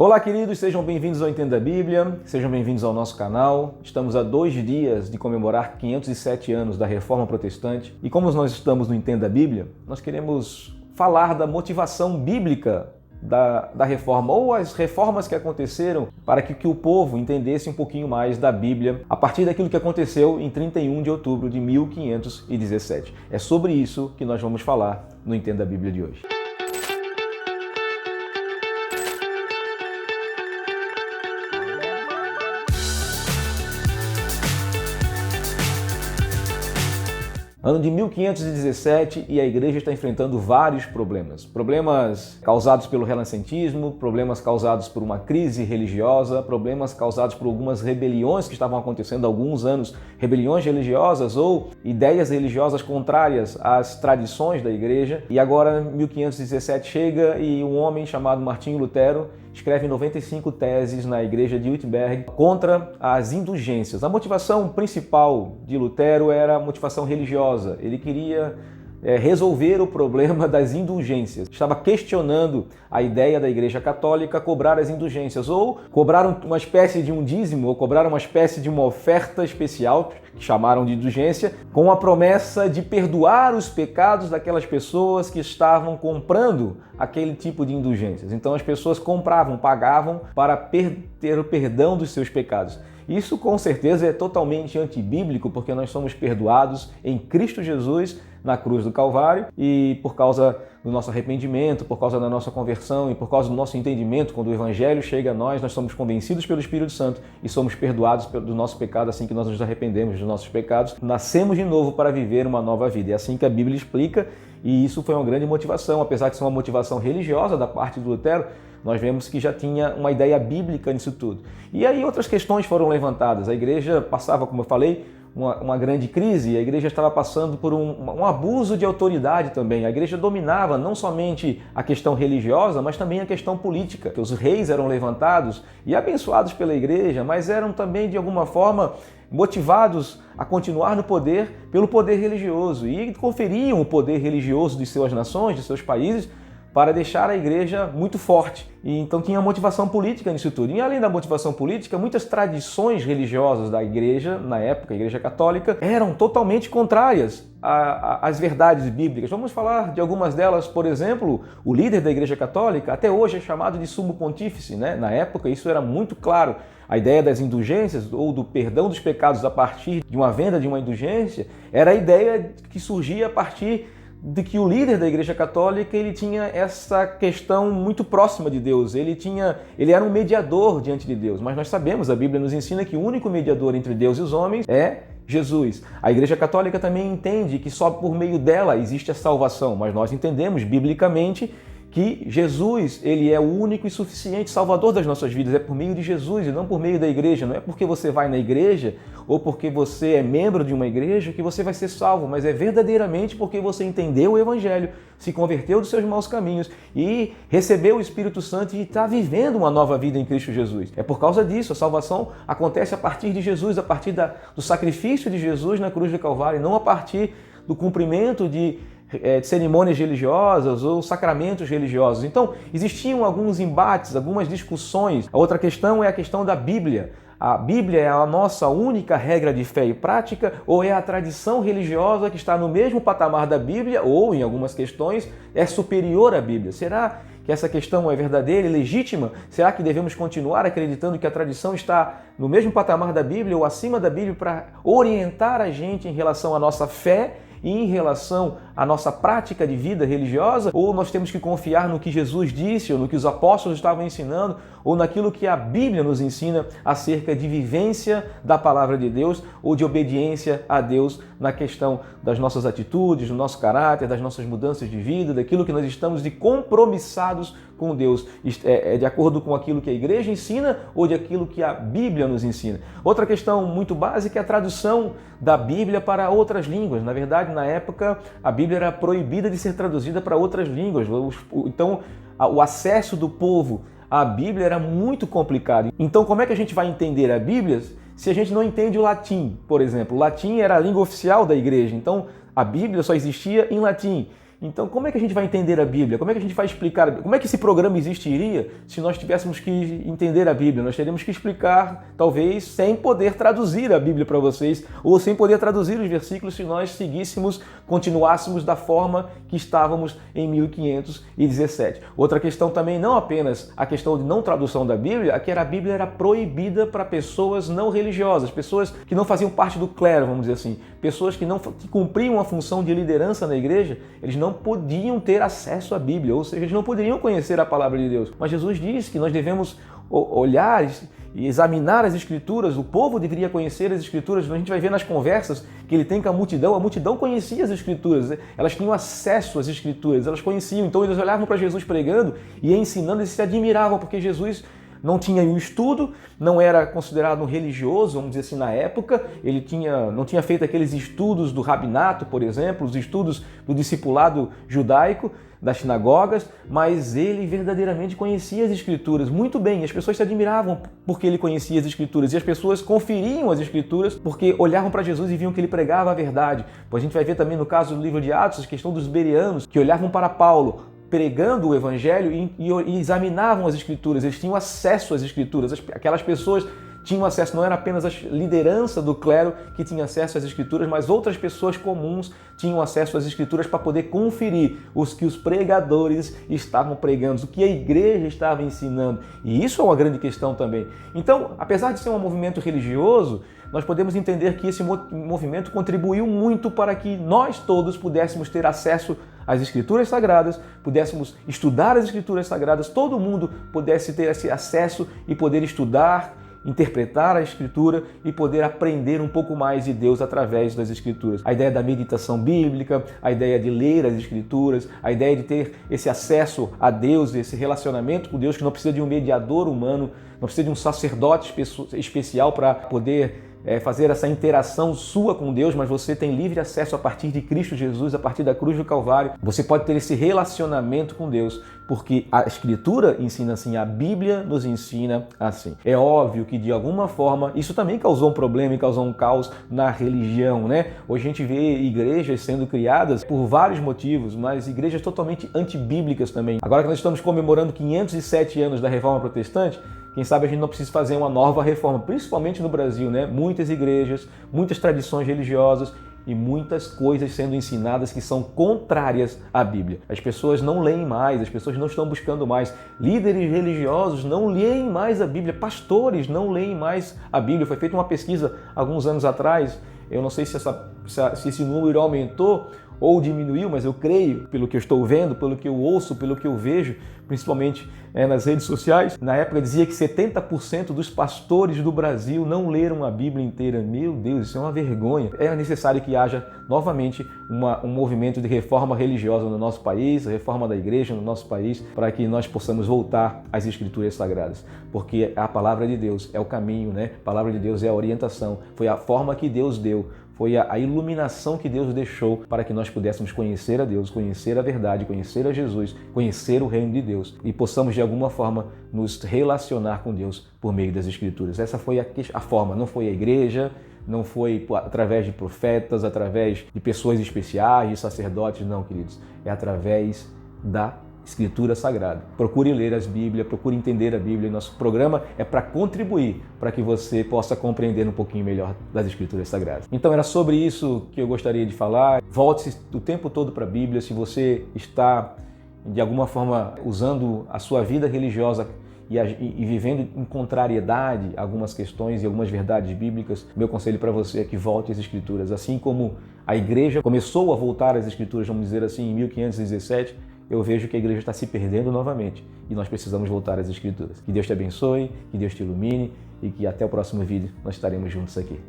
Olá, queridos, sejam bem-vindos ao Entenda a Bíblia, sejam bem-vindos ao nosso canal. Estamos a 2 dias de comemorar 507 anos da Reforma Protestante e como nós estamos no Entenda a Bíblia, nós queremos falar da motivação bíblica da reforma ou as reformas que aconteceram para que o povo entendesse um pouquinho mais da Bíblia a partir daquilo que aconteceu em 31 de outubro de 1517. É sobre isso que nós vamos falar no Entenda a Bíblia de hoje. Ano de 1517 e a igreja está enfrentando vários problemas. Problemas causados pelo renascentismo, problemas causados por uma crise religiosa, problemas causados por algumas rebeliões que estavam acontecendo há alguns anos, rebeliões religiosas ou ideias religiosas contrárias às tradições da igreja. E agora 1517 chega e um homem chamado Martinho Lutero escreve 95 teses na igreja de Wittenberg contra as indulgências. A motivação principal de Lutero era a motivação religiosa. Ele queria resolver o problema das indulgências. Estava questionando a ideia da Igreja Católica cobrar as indulgências, ou cobrar uma espécie de um dízimo, ou cobrar uma espécie de uma oferta especial, que chamaram de indulgência, com a promessa de perdoar os pecados daquelas pessoas que estavam comprando aquele tipo de indulgências. Então as pessoas compravam, pagavam para ter o perdão dos seus pecados. Isso com certeza é totalmente antibíblico, porque nós somos perdoados em Cristo Jesus na cruz do Calvário e por causa do nosso arrependimento, por causa da nossa conversão e por causa do nosso entendimento, quando o Evangelho chega a nós somos convencidos pelo Espírito Santo e somos perdoados do nosso pecado assim que nós nos arrependemos dos nossos pecados. Nascemos de novo para viver uma nova vida. É assim que a Bíblia explica e isso foi uma grande motivação, apesar de ser uma motivação religiosa da parte de Lutero. Nós vemos que já tinha uma ideia bíblica nisso tudo. E aí outras questões foram levantadas. A igreja passava, como eu falei, uma grande crise, a igreja estava passando por um abuso de autoridade também. A igreja dominava não somente a questão religiosa, mas também a questão política. Os reis eram levantados e abençoados pela igreja, mas eram também, de alguma forma, motivados a continuar no poder pelo poder religioso e conferiam o poder religioso de suas nações, de seus países, para deixar a igreja muito forte. E então tinha motivação política nisso tudo. E além da motivação política, muitas tradições religiosas da igreja, na época, a igreja católica, eram totalmente contrárias às verdades bíblicas. Vamos falar de algumas delas. Por exemplo, o líder da igreja católica, até hoje é chamado de sumo pontífice, né? Na época isso era muito claro. A ideia das indulgências ou do perdão dos pecados a partir de uma venda de uma indulgência era a ideia que surgia a partir de que o líder da Igreja Católica ele tinha essa questão muito próxima de Deus, ele era um mediador diante de Deus, mas nós sabemos, a Bíblia nos ensina que o único mediador entre Deus e os homens é Jesus. A Igreja Católica também entende que só por meio dela existe a salvação, mas nós entendemos biblicamente que Jesus, ele é o único e suficiente salvador das nossas vidas, é por meio de Jesus e não por meio da igreja. Não é porque você vai na igreja ou porque você é membro de uma igreja que você vai ser salvo, mas é verdadeiramente porque você entendeu o Evangelho, se converteu dos seus maus caminhos e recebeu o Espírito Santo e está vivendo uma nova vida em Cristo Jesus. É por causa disso, a salvação acontece a partir de Jesus, a partir do sacrifício de Jesus na cruz do Calvário, não a partir do cumprimento de cerimônias religiosas ou sacramentos religiosos. Então, existiam alguns embates, algumas discussões. A outra questão é a questão da Bíblia. A Bíblia é a nossa única regra de fé e prática ou é a tradição religiosa que está no mesmo patamar da Bíblia ou, em algumas questões, é superior à Bíblia? Será que essa questão é verdadeira e legítima? Será que devemos continuar acreditando que a tradição está no mesmo patamar da Bíblia ou acima da Bíblia para orientar a gente em relação à nossa fé e em relação à nossa prática de vida religiosa? Ou nós temos que confiar no que Jesus disse, ou no que os apóstolos estavam ensinando, ou naquilo que a Bíblia nos ensina acerca de vivência da palavra de Deus ou de obediência a Deus na questão das nossas atitudes, do nosso caráter, das nossas mudanças de vida, daquilo que nós estamos de compromissados com Deus, é de acordo com aquilo que a igreja ensina ou de aquilo que a Bíblia nos ensina. Outra questão muito básica é a tradução da Bíblia para outras línguas. Na verdade, na época, a Bíblia era proibida de ser traduzida para outras línguas. Então, o acesso do povo à Bíblia era muito complicado. Então, como é que a gente vai entender a Bíblia se a gente não entende o latim, por exemplo? O latim era a língua oficial da igreja, então a Bíblia só existia em latim. Então, como é que a gente vai entender a Bíblia? Como é que a gente vai explicar a Bíblia? Como é que esse programa existiria se nós tivéssemos que entender a Bíblia? Nós teríamos que explicar, talvez, sem poder traduzir a Bíblia para vocês, ou sem poder traduzir os versículos se nós seguíssemos, continuássemos da forma que estávamos em 1517. Outra questão também, não apenas a questão de não tradução da Bíblia, é que a Bíblia era proibida para pessoas não religiosas, pessoas que não faziam parte do clero, vamos dizer assim, pessoas que cumpriam a função de liderança na igreja, eles não podiam ter acesso à Bíblia, ou seja, eles não poderiam conhecer a palavra de Deus. Mas Jesus diz que nós devemos olhar e examinar as Escrituras, o povo deveria conhecer as Escrituras. A gente vai ver nas conversas que ele tem com a multidão conhecia as Escrituras, elas tinham acesso às Escrituras, elas conheciam, então eles olhavam para Jesus pregando e ensinando, eles se admiravam, porque Jesus não tinha um estudo, não era considerado um religioso, vamos dizer assim, na época. Ele não tinha feito aqueles estudos do rabinato, por exemplo, os estudos do discipulado judaico, das sinagogas, mas ele verdadeiramente conhecia as Escrituras muito bem. As pessoas se admiravam porque ele conhecia as Escrituras e as pessoas conferiam as Escrituras porque olhavam para Jesus e viam que ele pregava a verdade. Pois a gente vai ver também no caso do livro de Atos, a questão dos bereanos, que olhavam para Paulo pregando o Evangelho e examinavam as Escrituras, eles tinham acesso às Escrituras, aquelas pessoas tinham acesso, não era apenas a liderança do clero que tinha acesso às Escrituras, mas outras pessoas comuns tinham acesso às Escrituras para poder conferir os que os pregadores estavam pregando, o que a igreja estava ensinando. E isso é uma grande questão também. Então, apesar de ser um movimento religioso, nós podemos entender que esse movimento contribuiu muito para que nós todos pudéssemos ter acesso às Escrituras Sagradas, pudéssemos estudar as Escrituras Sagradas, todo mundo pudesse ter esse acesso e poder estudar, interpretar a Escritura e poder aprender um pouco mais de Deus através das Escrituras. A ideia da meditação bíblica, a ideia de ler as Escrituras, a ideia de ter esse acesso a Deus, esse relacionamento com Deus, que não precisa de um mediador humano, não precisa de um sacerdote especial para poder fazer essa interação sua com Deus, mas você tem livre acesso a partir de Cristo Jesus, a partir da cruz do Calvário. Você pode ter esse relacionamento com Deus, porque a Escritura ensina assim, a Bíblia nos ensina assim. É óbvio que de alguma forma isso também causou um problema e causou um caos na religião, né? Hoje a gente vê igrejas sendo criadas por vários motivos, mas igrejas totalmente antibíblicas também. Agora que nós estamos comemorando 507 anos da Reforma Protestante, quem sabe a gente não precisa fazer uma nova reforma, principalmente no Brasil, né? Muitas igrejas, muitas tradições religiosas e muitas coisas sendo ensinadas que são contrárias à Bíblia. As pessoas não leem mais, as pessoas não estão buscando mais. Líderes religiosos não leem mais a Bíblia, pastores não leem mais a Bíblia. Foi feita uma pesquisa alguns anos atrás, eu não sei se esse número aumentou ou diminuiu, mas eu creio, pelo que eu estou vendo, pelo que eu ouço, pelo que eu vejo, principalmente nas redes sociais, na época dizia que 70% dos pastores do Brasil não leram a Bíblia inteira. Meu Deus, isso é uma vergonha. É necessário que haja novamente um movimento de reforma religiosa no nosso país, a reforma da igreja no nosso país, para que nós possamos voltar às Escrituras Sagradas. Porque a palavra de Deus é o caminho, né? A palavra de Deus é a orientação, foi a forma que Deus deu, foi a iluminação que Deus deixou para que nós pudéssemos conhecer a Deus, conhecer a verdade, conhecer a Jesus, conhecer o reino de Deus e possamos de alguma forma nos relacionar com Deus por meio das Escrituras. Essa foi a forma, não foi a igreja, não foi através de profetas, através de pessoas especiais, de sacerdotes, não, queridos. É através da Escritura Sagrada. Procure ler as Bíblias, procure entender a Bíblia. Nosso programa é para contribuir para que você possa compreender um pouquinho melhor das Escrituras Sagradas. Então era sobre isso que eu gostaria de falar. Volte o tempo todo para a Bíblia. Se você está de alguma forma usando a sua vida religiosa e vivendo em contrariedade a algumas questões e algumas verdades bíblicas, meu conselho para você é que volte às Escrituras. Assim como a igreja começou a voltar às Escrituras, vamos dizer assim, em 1517, eu vejo que a igreja está se perdendo novamente e nós precisamos voltar às Escrituras. Que Deus te abençoe, que Deus te ilumine e que até o próximo vídeo nós estaremos juntos aqui.